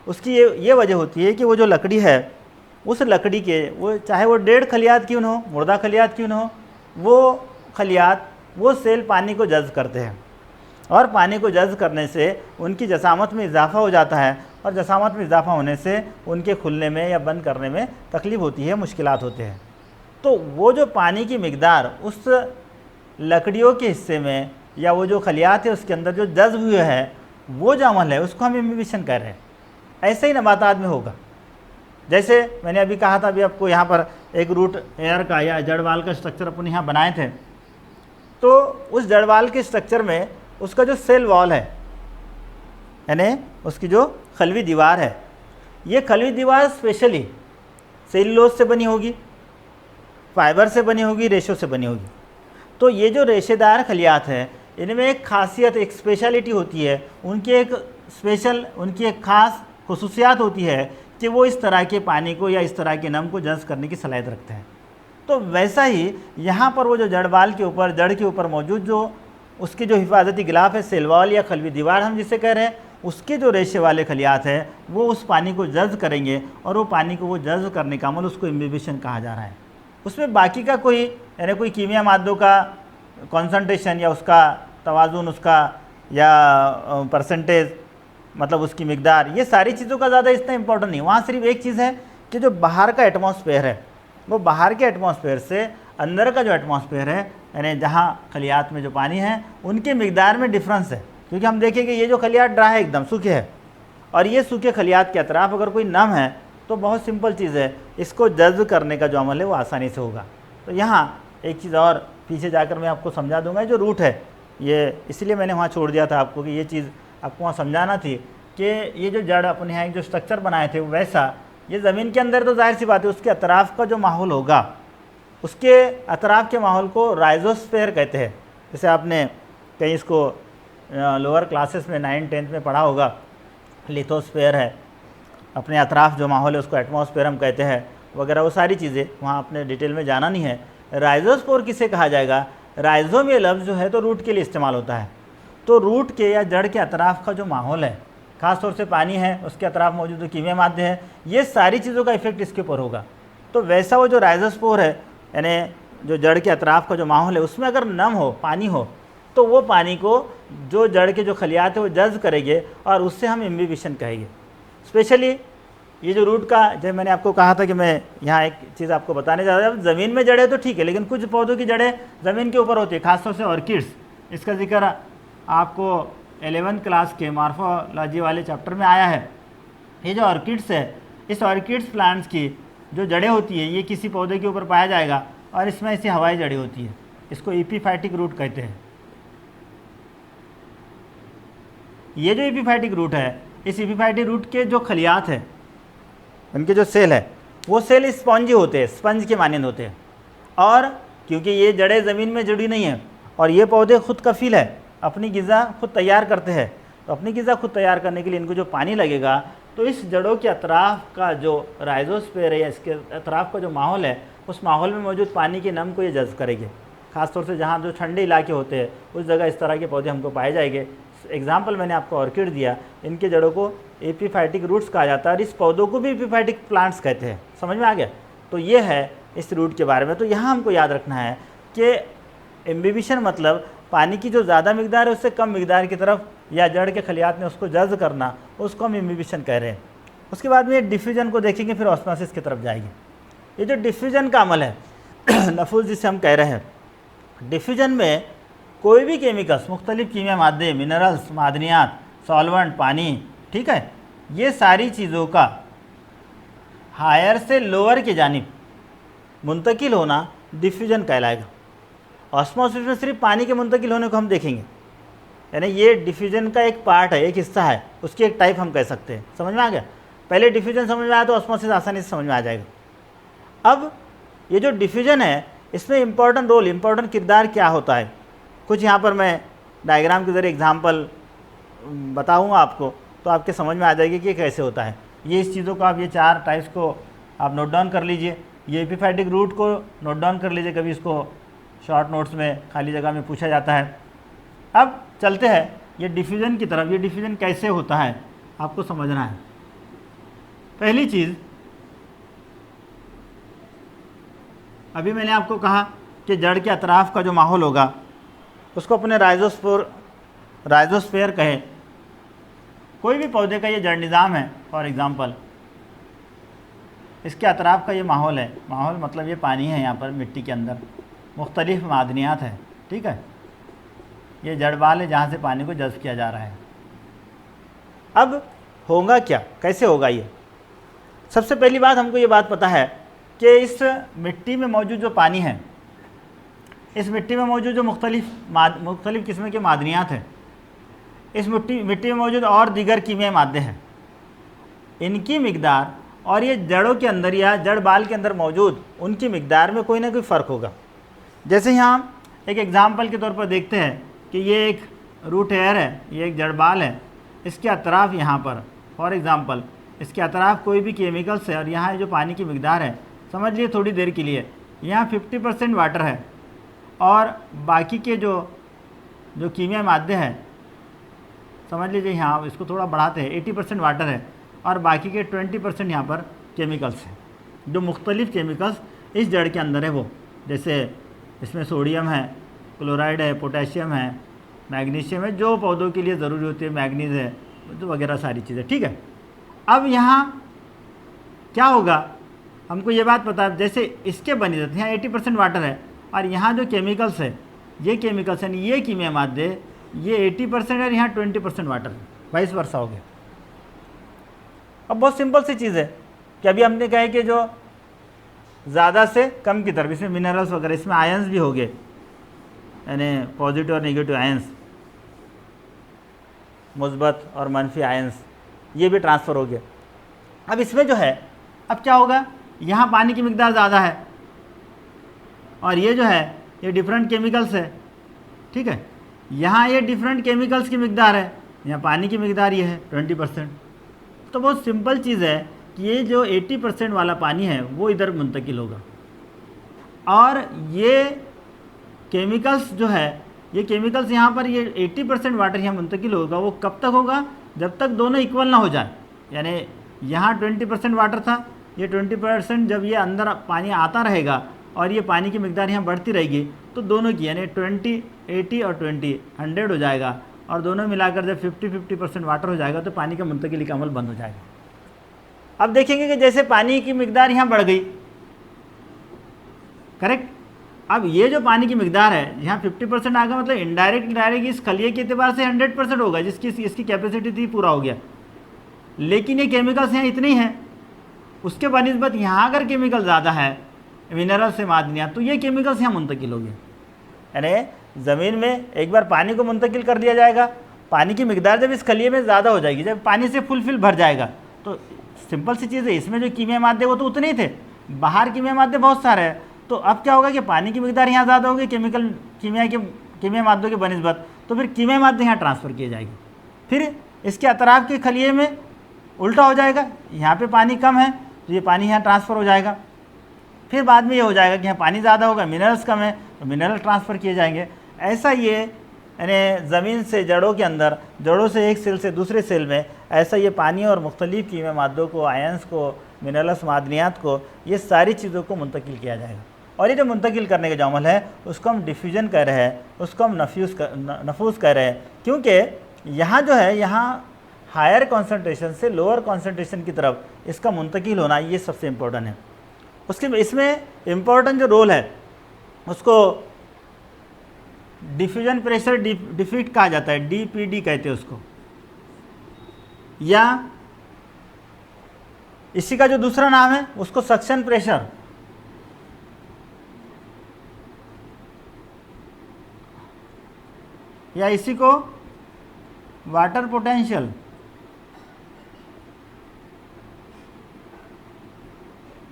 उसकी ये वजह होती है कि वो जो लकड़ी है, उस लकड़ी के, वो चाहे वो डेड खलियात क्यों न हो, मुर्दा खलियात क्यों न हो, वो खलियात, वो सेल पानी को जज़्ब करते हैं, और पानी को जज़्ब करने से उनकी जसामत में इजाफ़ा हो जाता है, और जसामत में इजाफ़ा होने से उनके खुलने में या बंद करने में तकलीफ़ होती है, मुश्किलात होते हैं। तो वो जो पानी की मिक़दार उस लकड़ियों के हिस्से में या वो जो खलियात है उसके अंदर जो जज़्ब हुए है, वो जो अमल है उसको हम इम्बिबिशन कह रहे हैं। ऐसे ही नबातात में होगा। जैसे मैंने अभी कहा था, अभी आपको यहाँ पर एक रूट एयर का या जड़वाल का स्ट्रक्चर अपन यहाँ बनाए थे, तो उस जड़वाल के स्ट्रक्चर में उसका जो सेल वॉल है, यानी उसकी जो खलवी दीवार है, ये खलवी दीवार स्पेशली सेलुलोज से बनी होगी, फाइबर से बनी होगी, रेशो से बनी होगी। तो ये जो रेशेदार खलियात है, इनमें एक खासियत, एक स्पेशलिटी होती है, उनकी एक ख़ास खुसूसियात होती है कि वो इस तरह के पानी को या इस तरह के नम को जज़्ब करने की सलाहियत रखते हैं। तो वैसा ही यहाँ पर वो जो जड़बाल के ऊपर, जड़ के ऊपर मौजूद जो उसकी जो हिफाजती गिलाफ है, सेल वॉल या खलवी दीवार हम जिसे कह रहे हैं, उसके जो रेशे वाले खलियात है वो उस पानी को जज्ब करेंगे और वो पानी को वो जज्ब करने का अमल उसको इम्बिबिशन कहा जा रहा है। उसमें बाकी का कोई यानी कोई कीमिया मादों का कॉन्सनट्रेशन या उसका तवाज़ुन उसका या परसेंटेज मतलब उसकी मिकदार, ये सारी चीज़ों का ज़्यादा इतना इंपॉर्टेंट नहीं। वहाँ सिर्फ एक चीज़ है कि जो बाहर का एटमॉस्फेयर है वो बाहर के एटमॉस्फेयर से अंदर का जो एटमॉस्फेयर है यानी जहाँ खलियात में जो पानी है उनके मिकदार में डिफरेंस है। क्योंकि हम देखें कि ये जो खलियात ड्राई है एकदम सूखे है और ये सूखे खलियात के अतराफ अगर कोई नम है तो बहुत सिंपल चीज़ है, इसको जज्ब करने का जो अमल है वो आसानी से होगा। तो यहाँ एक चीज़ और पीछे जाकर मैं आपको समझा दूंगा, जो रूट है ये इसलिए मैंने वहाँ छोड़ दिया था आपको कि ये चीज़ आपको वहाँ समझाना थी कि ये जो जड़ अपने यहाँ जो स्ट्रक्चर बनाए थे वैसा ये ज़मीन के अंदर तो जाहिर सी बात है उसके अतराफ़ का जो माहौल होगा उसके अतराफ़ के माहौल को राइजोस्फेयर कहते हैं। जैसे आपने कहीं इसको लोअर क्लासेस में 9th 10th में पढ़ा होगा, लिथोस्फेयर है, अपने अतराफ़ जो माहौल है उसको एटमॉस्फेयर हम कहते हैं वगैरह, वो सारी चीज़ें वहाँ आपने डिटेल में जाना नहीं है। राइजोस्फोर किसे कहा जाएगा? राइजोम ये लफ्ज़ जो है तो रूट के लिए इस्तेमाल होता है। तो रूट के या जड़ के अतराफ़ का जो माहौल है, ख़ास तौर से पानी है, उसके अतराफ़ मौजूद जो कीमिया मादे हैं, ये सारी चीज़ों का इफेक्ट इसके ऊपर होगा। तो वैसा वो जो राइजोस्फोर है यानी जो जड़ के अतराफ़ का जो माहौल है उसमें अगर नम हो, पानी हो, तो वो पानी को जो जड़ के जो खलियात है वो जज्ब करेंगे और उससे हम इम्बिबिशन कहेंगे। स्पेशली ये जो रूट का, जब मैंने आपको कहा था कि मैं यहाँ एक चीज़ आपको बताने जा रहा हूँ, ज़मीन में जड़ें तो ठीक है लेकिन कुछ पौधों की जड़ें ज़मीन के ऊपर होती है, खासतौर से ऑर्किड्स। इसका जिक्र आपको 11th क्लास के मॉर्फोलॉजी वाले चैप्टर में आया है। ये जो ऑर्किड्स है, इस ऑर्किड्स प्लांट्स की जो जड़ें होती है ये किसी पौधे के ऊपर पाया जाएगा और इसमें ऐसी हवाई जड़ें होती है, इसको एपिफाइटिक रूट कहते हैं। ये जो एपिफाइटिक रूट है, इस एपिफाइटिक रूट के जो खलियात है उनके जो सेल है वो सेल स्पंजी होते हैं, स्पंज के मानंद होते हैं। और क्योंकि ये जड़ें ज़मीन में जुड़ी नहीं हैं और ये पौधे खुद कफील है, अपनी ग़िज़ा खुद तैयार करते हैं, तो अपनी ग़िज़ा खुद तैयार करने के लिए इनको जो पानी लगेगा तो इस जड़ों के अतराफ़ का जो राइजोस्फेयर है या इसके अतराफ़ का जो माहौल है उस माहौल में मौजूद पानी के नम को ये जज्ब करेंगे। ख़ासतौर से जहाँ जो ठंडे इलाके होते हैं उस जगह इस तरह के पौधे हमको पाए जाएंगे। एग्जाम्पल मैंने आपको ऑर्किड दिया, इनके जड़ों को एपिफाइटिक रूट्स कहा जाता है और इस पौधों को भी एपिफाइटिक प्लांट्स कहते हैं। समझ में आ गया? तो ये है इस रूट के बारे में। तो यहाँ हमको याद रखना है कि इम्बिबिशन मतलब पानी की जो ज़्यादा मिकदार है उससे कम मिकदार की तरफ या जड़ के खलियात ने उसको जज्ब करना, उसको हम इम्बिबिशन कह रहे हैं। उसके बाद में डिफ्यूजन को देखेंगे, फिर ऑस्मोसिस की तरफ जाएंगे। ये जो डिफ्यूजन का अमल है नफूज जिसे हम कह रहे हैं, डिफ्यूजन में कोई भी केमिकल्स, मुख्तलिफ कीमिया मादे, मिनरल्स, मादनियात, सॉल्वेंट, पानी, ठीक है, ये सारी चीज़ों का हायर से लोअर की जानिब मुंतकिल होना डिफ्यूजन कहलाएगा। ऑस्मोसिस में सिर्फ पानी के मुंतकिल होने को हम देखेंगे, यानी ये डिफ्यूजन का एक पार्ट है, एक हिस्सा है, उसकी एक टाइप हम कह सकते हैं। समझ में आ गया? पहले डिफ्यूजन समझ में आया तो ऑस्मोसिस आसानी से समझ में आ जाएगा। अब ये जो डिफ्यूजन है इसमें इम्पॉर्टेंट रोल, इम्पॉर्टेंट किरदार क्या होता है, कुछ यहाँ पर मैं डायग्राम के ज़रिए एग्जांपल बताऊँगा आपको, तो आपके समझ में आ जाएगी कि कैसे होता है। ये इस चीज़ों को आप ये 4 टाइप्स को आप नोट डाउन कर लीजिए। ये एपिफाइटिक रूट को नोट डाउन कर लीजिए, कभी इसको शॉर्ट नोट्स में खाली जगह में पूछा जाता है। अब चलते हैं ये डिफ्यूजन की तरफ। ये डिफ्यूजन कैसे होता है आपको समझना है। पहली चीज़, अभी मैंने आपको कहा कि जड़ के अतराफ़ का जो माहौल होगा उसको अपने राइजोस्फेयर कहे। कोई भी पौधे का ये जड़ निज़ाम है, फॉर एग्ज़ाम्पल इसके अतराफ़ का ये माहौल है, माहौल मतलब ये पानी है, यहाँ पर मिट्टी के अंदर मुख्तलिफ़ मादनियात है, ठीक है, ये जड़बाल है जहाँ से पानी को जज्ब किया जा रहा है। अब होगा क्या, कैसे होगा ये? सबसे पहली बात हमको ये बात पता है कि इस मिट्टी में मौजूद जो पानी है, इस मिट्टी में मौजूद जो मुख्तलिफ़ किस्म के मादनियात हैं, इस मिट्टी में मौजूद और दीगर कीमियाई मादे हैं, इनकी मिकदार और ये जड़ों के अंदर या जड़ बाल के अंदर मौजूद उनकी मिकदार में कोई ना कोई फ़र्क होगा। जैसे यहाँ एक एग्ज़ाम्पल के तौर पर देखते हैं कि ये एक रूट हेयर है, ये एक जड़ बाल है, इसके अतराफ़ यहाँ पर फॉर एग्ज़ाम्पल इसके अतराफ़ कोई भी केमिकल्स है और यहाँ जो पानी की मिकदार है, समझ लिए थोड़ी देर के लिए यहाँ 50% वाटर है और बाकी के जो जो कीमियाई मादे हैं, समझ लीजिए यहाँ इसको थोड़ा बढ़ाते हैं, 80% वाटर है और बाकी के 20% यहाँ पर केमिकल्स हैं, जो मुख्तलिफ केमिकल्स इस जड़ के अंदर है वो, जैसे इसमें सोडियम है, क्लोराइड है, पोटेशियम है, मैग्नीशियम है, जो पौधों के लिए ज़रूरी होती है, मैग्नीज है, तो वगैरह सारी चीज़ें। ठीक है, अब यहाँ क्या होगा, हमको ये बात पता है, जैसे इसके बनी जाती है, यहाँ 80% वाटर है और यहाँ जो केमिकल्स है, ये केमिकल्स हैं, ये कीमियाई मादे, ये 80% है और यहाँ 20% वाटर है, वाइस वर्सा हो गया। अब बहुत सिंपल सी चीज़ है कि अभी हमने कहा कि जो ज़्यादा से कम की तरफ, इसमें मिनरल्स वगैरह, इसमें आयंस भी हो गए, यानी पॉजिटिव और नेगेटिव आयंस, मुस्बत और मनफी आयंस, ये भी ट्रांसफ़र हो गए। अब इसमें जो है, अब क्या होगा, यहाँ पानी की मिकदार ज़्यादा है और ये जो है ये डिफरेंट केमिकल्स है। ठीक है, यहाँ ये डिफरेंट केमिकल्स की मिकदार है, यहाँ पानी की मिकदार ये है 20%। तो बहुत सिंपल चीज़ है कि ये जो 80% वाला पानी है वो इधर मुंतकिल होगा और ये केमिकल्स जो है, ये केमिकल्स यहाँ पर, ये 80% वाटर यहाँ मुंतकिल होगा। वो कब तक होगा, जब तक दोनों इक्वल ना हो जाए, यानी यहाँ 20% वाटर था, ये 20%, जब ये अंदर पानी आता रहेगा और ये पानी की मिकदार यहाँ बढ़ती रहेगी तो दोनों की, यानी 20, 80 और 20, 100 हो जाएगा और दोनों मिलाकर जब 50-50% वाटर हो जाएगा तो पानी का मुंतकिली का अमल बंद हो जाएगा। अब देखेंगे कि जैसे पानी की मिकदार यहाँ बढ़ गई, करेक्ट, अब ये जो पानी की मिकदार है यहाँ 50% आ गया, मतलब इनडायरेक्ट इस खलिए के एतबार से 100% होगा, जिसकी इसकी कैपेसिटी थी, पूरा हो गया। लेकिन ये केमिकल्स यहाँ इतने ही हैं, उसके बनिस्बत यहाँ अगर केमिकल ज़्यादा है, मिनरल से मादनियात, तो ये केमिकल्स यहाँ मुंतकिल हो गए। यानी ज़मीन में एक बार पानी को मुंतकिल कर दिया जाएगा, पानी की मिकदार जब इस खलिए में ज़्यादा हो जाएगी, जब पानी से फुल भर जाएगा, तो सिंपल सी चीज़ है, इसमें जो कीमियाई मादे वो तो उतने ही थे, बाहर कीमियाई मादे बहुत सारे हैं। तो अब क्या होगा कि पानी की मिकदार यहाँ ज़्यादा होगी कीमियाई मादों के बनिस्बत, तो फिर कीमियाई मादे यहाँ ट्रांसफ़र किए जाएंगे। फिर इसके अतराफ़ के खलिए में उल्टा हो जाएगा, यहाँ पे पानी कम है तो ये पानी यहाँ ट्रांसफ़र हो जाएगा। फिर बाद में ये हो जाएगा कि यहाँ पानी ज़्यादा होगा, मिनरल्स कम है तो मिनरल ट्रांसफ़र किए जाएंगे। ऐसा ये, यानी ज़मीन से जड़ों के अंदर, जड़ों से एक सेल से दूसरे सेल में, ऐसा ये पानी और मुख्तलिफ़ कीमियाई मादों को, आयंस को, मिनरल्स, मादनियात को, ये सारी चीज़ों को मुंतकिल किया जाएगा। और ये जो मुंतकिल करने का जो अमल है उसको हम डिफ्यूजन कह रहे हैं, उसको हम नफूस कह रहे हैं, क्योंकि यहाँ जो है, यहाँ हायर कॉन्सेंट्रेशन से लोअर कॉन्सेंट्रेशन की तरफ इसका मुंतकिल होना, ये सबसे इम्पोर्टेंट है। उसके इसमें इम्पोर्टेंट जो रोल है उसको डिफ्यूजन प्रेशर डिफीट कहा जाता है, DPD कहते हैं उसको, या इसी का जो दूसरा नाम है उसको सक्शन प्रेशर, या इसी को वाटर पोटेंशियल,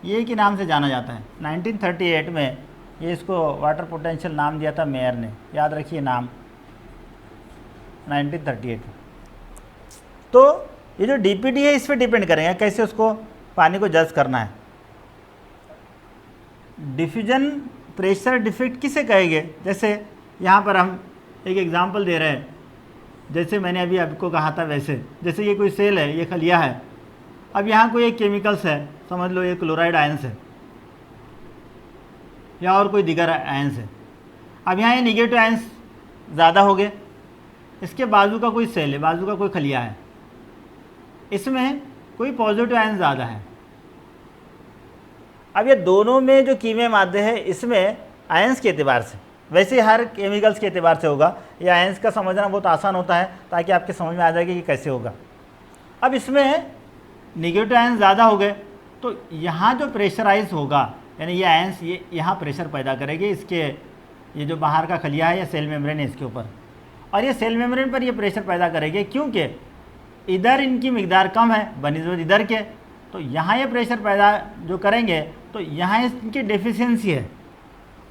ये के नाम से जाना जाता है। 1938 में ये इसको वाटर पोटेंशियल नाम दिया था मेयर ने, याद रखिए नाम, 1938। तो ये जो DPD है इस पर डिपेंड करेंगे कैसे उसको पानी को जज करना है। डिफ्यूजन प्रेशर डिफेक्ट किसे कहेंगे, जैसे यहाँ पर हम एक एग्जांपल दे रहे हैं, जैसे मैंने अभी आपको कहा था वैसे, जैसे ये कोई सेल है, ये खलिया है, अब यहाँ कोई एक केमिकल्स है, समझ लो ये क्लोराइड आयंस है या और कोई दिगर आयंस है। अब यहाँ ये निगेटिव आयंस ज़्यादा हो गए, इसके बाजू का कोई सेल है, बाजू का कोई खलिया है, इसमें कोई पॉजिटिव आयंस ज़्यादा है। अब ये दोनों में जो कीमियाई मादे हैं इसमें आयंस के एतबार से, वैसे हर केमिकल्स के एतबार से होगा, ये आयंस का समझना बहुत आसान होता है ताकि आपके समझ में आ जाएगा कि कैसे होगा। अब इसमें निगेटिव आयंस ज़्यादा हो गए तो यहाँ जो प्रेशराइज होगा, यानी ये आयंस ये यहाँ प्रेशर पैदा करेंगे, इसके ये जो बाहर का खलिया है या सेल मेम्ब्रेन है इसके ऊपर, और ये सेल मेम्ब्रेन पर ये प्रेशर पैदा करेंगे क्योंकि इधर इनकी मिकदार कम है बनिस्बत इधर के, तो यहाँ ये प्रेशर पैदा जो करेंगे तो यहाँ इनकी डेफिशिएंसी है,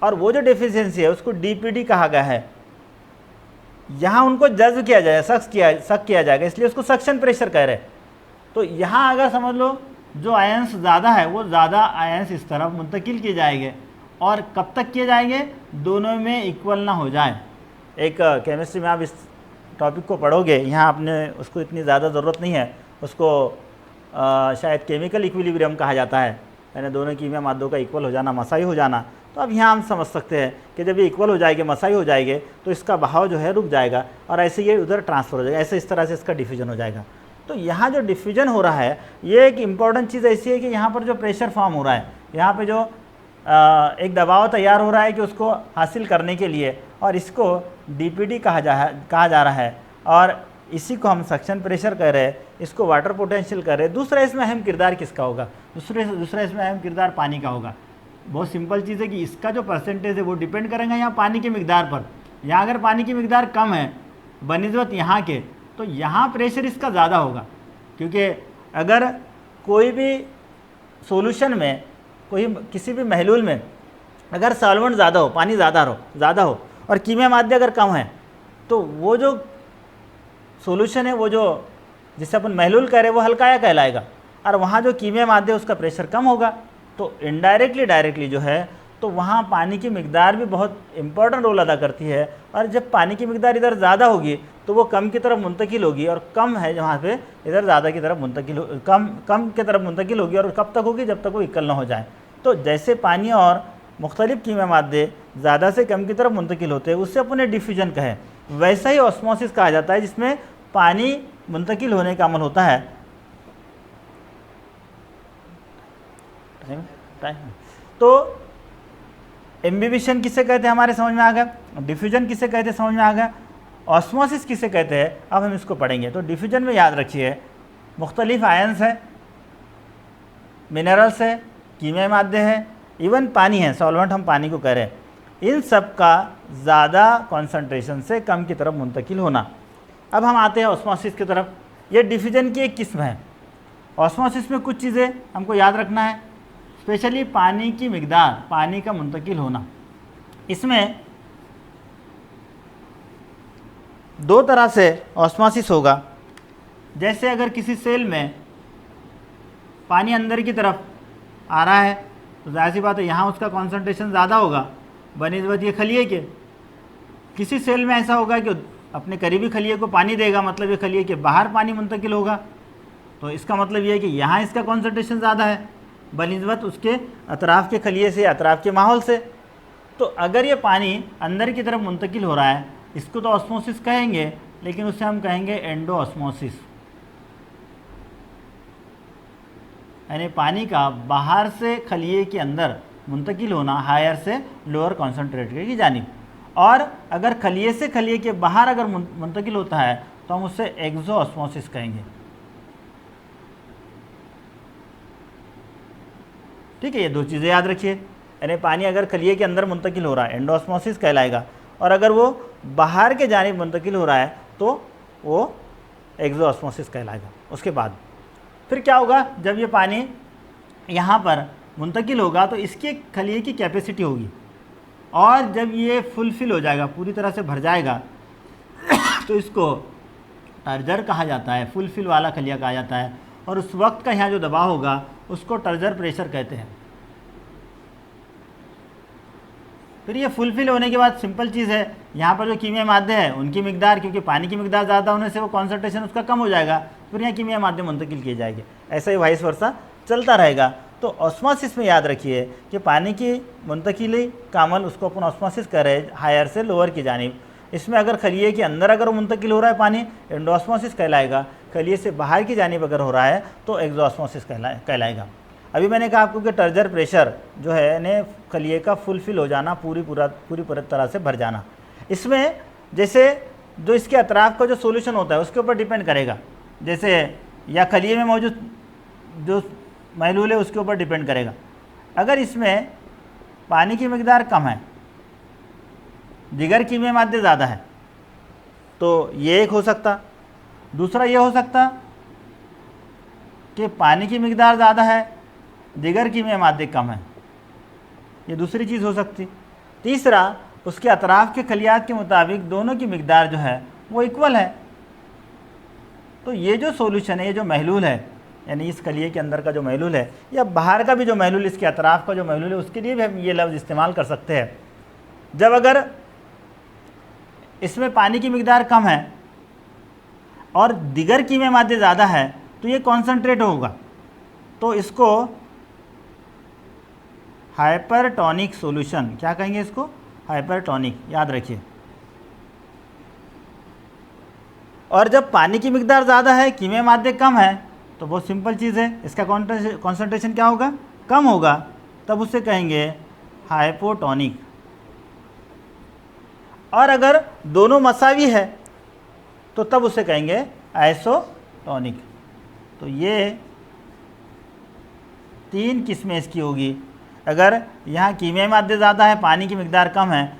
और वो जो डेफिशिएंसी है उसको DPD कहा गया है। यहाँ उनको जज्ब किया जाएगा, सख्त किया जाएगा, इसलिए उसको सक्शन प्रेशर कह रहे हैं। तो यहाँ अगर समझ लो जो आयंस ज़्यादा है वो ज़्यादा आयंस इस तरफ मुंतकिल किए जाएंगे, और कब तक किए जाएंगे, दोनों में इक्वल ना हो जाए, एक केमिस्ट्री में आप इस टॉपिक को पढ़ोगे, यहाँ आपने उसको इतनी ज़्यादा ज़रूरत नहीं है, उसको शायद केमिकल इक्विलिब्रियम कहा जाता है, यानी दोनों कीमिया मादों का इक्वल हो जाना, मसाई हो जाना। तो अब यहाँ हम समझ सकते हैं कि जब ये इक्वल हो जाएंगे, मसाई हो जाएंगे, तो इसका बहाव जो है रुक जाएगा और ऐसे ये उधर ट्रांसफ़र हो जाएगा, ऐसे इस तरह से इसका डिफ्यूजन हो जाएगा। तो यहाँ जो डिफ्यूजन हो रहा है, ये एक इम्पॉर्टेंट चीज़ ऐसी है कि यहाँ पर जो प्रेशर फॉर्म हो रहा है, यहाँ पे जो एक दबाव तैयार हो रहा है कि उसको हासिल करने के लिए, और इसको डीपीडी कहा जा रहा है, और इसी को हम सक्शन प्रेशर कह रहे हैं, इसको वाटर पोटेंशियल कह रहे हैं। दूसरा इसमें अहम किरदार किसका होगा? दूसरा इसमें अहम किरदार पानी का होगा। बहुत सिंपल चीज़ है कि इसका जो परसेंटेज है वो डिपेंड करेगा यहाँ पानी की मिकदार पर। यहाँ अगर पानी की मिकदार कम है बनिस्बत यहाँ के, तो यहाँ प्रेशर इसका ज़्यादा होगा, क्योंकि अगर कोई भी सॉल्यूशन में, किसी भी महलूल में अगर सॉल्वेंट ज़्यादा हो, पानी ज़्यादा हो और कीमिया माध्य अगर कम है, तो वो जो सॉल्यूशन है, वो जो जिसे अपन महलूल कह रहे हैं, वो हल्काया कहलाएगा, और वहाँ जो कीमिया माध्य उसका प्रेशर कम होगा। तो इनडायरेक्टली डायरेक्टली जो है, तो वहाँ पानी की मिकदार भी बहुत इंपॉर्टेंट रोल अदा करती है। और जब पानी की मिकदार इधर ज़्यादा होगी तो वो कम की तरफ मुंतकिल होगी, और कम है जहाँ पे इधर ज़्यादा की तरफ कम की तरफ मुंतकिल होगी। और कब तक होगी? जब तक वो इक्वल ना हो जाए। तो जैसे पानी और मुख्तलिफ कीमिया मादे ज़्यादा से कम की तरफ मुंतकिल होते हैं, उससे अपने डिफ्यूजन कहें, वैसा ही ऑस्मोसिस कहा जाता है, जिसमें पानी मुंतकिल होने का अमल होता है। तो एम्बिबिशन किसे कहते हैं हमारे समझ में आ गया, डिफ्यूजन किसे कहते हैं समझ में आ गया, ऑस्मोसिस किसे कहते हैं अब हम इसको पढ़ेंगे। तो डिफ्यूजन में याद रखिए मुख्तलिफ आयन्स है, मिनरल्स है, कीमियाई मादे हैं, इवन पानी है, सॉल्वेंट हम पानी को कह रहे हैं, इन सब का ज़्यादा कॉन्सेंट्रेशन से कम की तरफ मुंतकिल होना। अब हम आते हैं ऑस्मोसिस की तरफ। ये डिफ्यूजन की एक किस्म है। ऑस्मोसिस में कुछ चीज़ें हमको याद रखना है, स्पेशली पानी की मिकदार, पानी का मुंतकिल होना। इसमें दो तरह से ऑस्मोसिस होगा। जैसे अगर किसी सेल में पानी अंदर की तरफ आ रहा है, तो जाहिर सी बात है यहाँ उसका कॉन्सेंट्रेशन ज़्यादा होगा बनिस्बत ये खलिए के। किसी सेल में ऐसा होगा कि अपने करीबी खलिए को पानी देगा, मतलब ये खलिए के बाहर पानी मुंतकिल होगा, तो इसका मतलब ये है कि यहाँ इसका कॉन्सेंट्रेशन ज़्यादा है बनिस्बत उसके अतराफ़ के खलिए से, अतराफ़ के माहौल से। तो अगर ये पानी अंदर की तरफ मुंतकिल हो रहा है, इसको तो ऑस्मोसिस कहेंगे, लेकिन उससे हम कहेंगे एंडो ऑस्मोसिस, यानी पानी का बाहर से खलिए के अंदर मुंतकिल होना, हायर से लोअर कॉन्सेंट्रेट की जानिब। और अगर खलिए से खलिए के बाहर अगर मुंतकिल होता है तो हम उससे एक्सो ऑस्मोसिस कहेंगे। ठीक है, ये दो चीज़ें याद रखिए, यानी पानी अगर खलिए के अंदर मुंतकिल हो रहा है एंडो ऑस्मोसिस कहलाएगा, और अगर वो बाहर के जानिब मुंतकिल हो रहा है तो वो एक्सो ऑस्मोसिस कहलाएगा। उसके बाद फिर क्या होगा, जब ये पानी यहाँ पर मुंतकिल होगा तो इसकी एक खलिए की कैपेसिटी होगी, और जब ये फुलफिल हो जाएगा, पूरी तरह से भर जाएगा, तो इसको टर्जर कहा जाता है, फुलफिल वाला खलिया कहा जाता है। और उस वक्त का यहाँ जो दबाव होगा उसको टर्जर प्रेशर कहते हैं। फिर ये फुलफिल होने के बाद सिंपल चीज़ है, यहाँ पर जो कीमियाई मादे हैं उनकी मिकदार, क्योंकि पानी की मिकदार ज़्यादा होने से वो कॉन्सेंट्रेशन उसका कम हो जाएगा, फिर यहाँ कीमियाई मादे मुंतकिल किए जाएंगे, ऐसा ही वाइस वर्सा चलता रहेगा। तो ऑस्मोसिस में याद रखिए कि पानी की मुंतकिली का अमल, उसको अपन ऑस्मोसिस कर रहे हैं हायर से लोअर की जानिब। इसमें अगर खलिए के अंदर अगर मुंतकिल हो रहा है पानी, एंडोऑस्मोसिस कहलाएगा। खलिए से बाहर की जानिब अगर हो रहा है तो एक्सोऑस्मोसिस कहलाएगा। अभी मैंने कहा आपको कि टर्जर प्रेशर जो है ने खलिए का फुलफिल हो जाना, पूरी तरह से भर जाना। इसमें जैसे जो इसके अतराफ़ का जो सोल्यूशन होता है उसके ऊपर डिपेंड करेगा, जैसे या खलिए में मौजूद जो महलूल है उसके ऊपर डिपेंड करेगा। अगर इसमें पानी की मिकदार कम है, दिगर कीमियाई मादे ज़्यादा है, तो ये एक हो सकता। दूसरा ये हो सकता कि पानी की मिकदार ज़्यादा है, दिगर कीमियाई मादे कम है, ये दूसरी चीज़ हो सकती। तीसरा, उसके अतराफ़ के खलियात के मुताबिक दोनों की मिकदार जो है वो इक्वल है। तो ये जो सोल्यूशन है, ये जो महलूल है, यानी इस खलिए के अंदर का जो महलूल है या बाहर का भी जो महलूल, इसके अतराफ़ का जो महलूल है, उसके लिए भी हम ये लफ्ज़ इस्तेमाल कर सकते हैं। जब अगर इसमें पानी की मिकदार कम है और दिगर कीमे मादे ज़्यादा है, तो ये कॉन्सनट्रेट होगा, तो इसको हाइपरटोनिक सॉल्यूशन, क्या कहेंगे इसको, हाइपरटोनिक, याद रखिए। और जब पानी की मिकदार ज़्यादा है, कीमे मादे कम है, तो बहुत सिंपल चीज़ है, इसका कॉन्सनट्रेशन क्या होगा, कम होगा, तब उसे कहेंगे हाइपोटोनिक। और अगर दोनों मसावी है तो तब उसे कहेंगे आइसोटोनिक। तो ये 3 किस्में इसकी होगी। अगर यहाँ कीमियाई मादे ज़्यादा है, पानी की मिकदार कम है,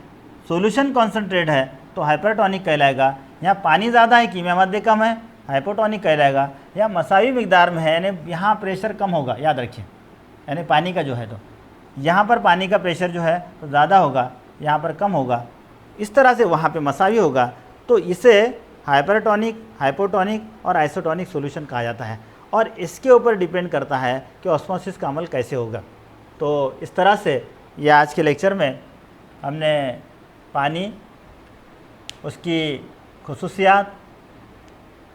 सॉल्यूशन कॉन्सनट्रेट है, तो हाइपरटोनिक कहलाएगा। यहाँ पानी ज़्यादा है, कीमियाई मादे कम है, हाइपोटोनिक कहलाएगा। या मसावी मिकदार में है, यानी यहाँ प्रेशर कम होगा, याद रखिए, यानी पानी का जो है, तो यहाँ पर पानी का प्रेशर जो है तो ज़्यादा होगा, यहाँ पर कम होगा, इस तरह से वहाँ पे मसावी होगा, तो इसे हाइपरटोनिक, हाइपोटोनिक और आइसोटोनिक सॉल्यूशन कहा जाता है। और इसके ऊपर डिपेंड करता है कि ऑस्मोसिस का अमल कैसे होगा। तो इस तरह से ये आज के लेक्चर में हमने पानी, उसकी खुसूसियात,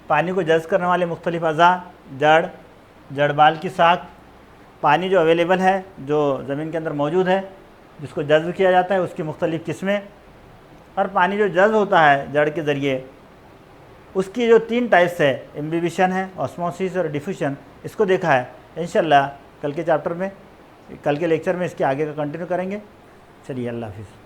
पानी को जज़्ब करने वाले मुख्तलिफ अज़ा, जड़, जड़बाल की साख, पानी जो अवेलेबल है, जो ज़मीन के अंदर मौजूद है, जिसको जज़्ब किया जाता है, उसकी मुख्तलिफ किस्में, और पानी जो जज़्ब होता है जड़ के ज़रिए, उसकी जो 3 टाइप्स है, इम्बिबिशन है, ऑस्मोसिस और डिफ्यूशन, इसको देखा है। इंशाअल्लाह कल के चैप्टर में, कल के लेक्चर में इसके आगे का कंटिन्यू करेंगे। चलिए, अल्लाह हाफ़िज़।